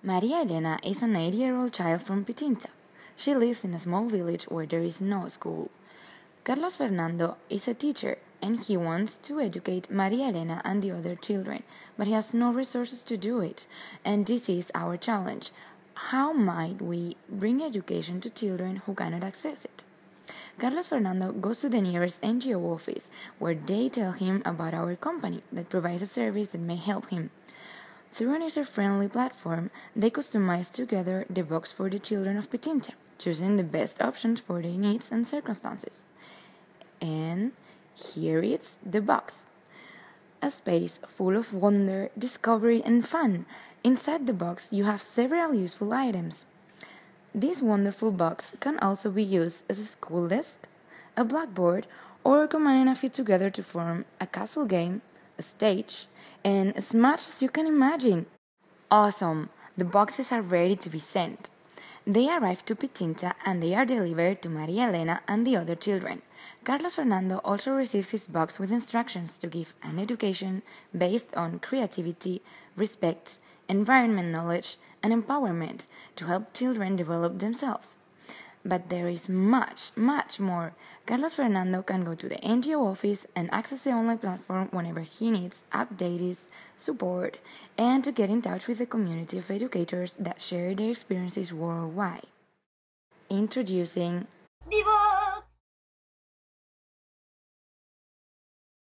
Maria Elena is an 8-year-old child from Pitinta. She lives in a small village where there is no school. Carlos Fernando is a teacher and he wants to educate Maria Elena and the other children, but he has no resources to do it. And this is our challenge. How might we bring education to children who cannot access it? Carlos Fernando goes to the nearest NGO office where they tell him about our company that provides a service that may help him. Through an user-friendly platform, they customize together the box for the children of Pitinta, choosing the best options for their needs and circumstances. And here is the box. A space full of wonder, discovery, and fun. Inside the box, you have several useful items. This wonderful box can also be used as a school desk, a blackboard, or combining a few together to form a castle game, a stage, and as much as you can imagine. Awesome! The boxes are ready to be sent. They arrive to Pitinta and they are delivered to Maria Elena and the other children. Carlos Fernando also receives his box with instructions to give an education based on creativity, respect, environment knowledge, and empowerment to help children develop themselves. But there is much, much more. Carlos Fernando can go to the NGO office and access the online platform whenever he needs updates, support, and to get in touch with the community of educators that share their experiences worldwide. Introducing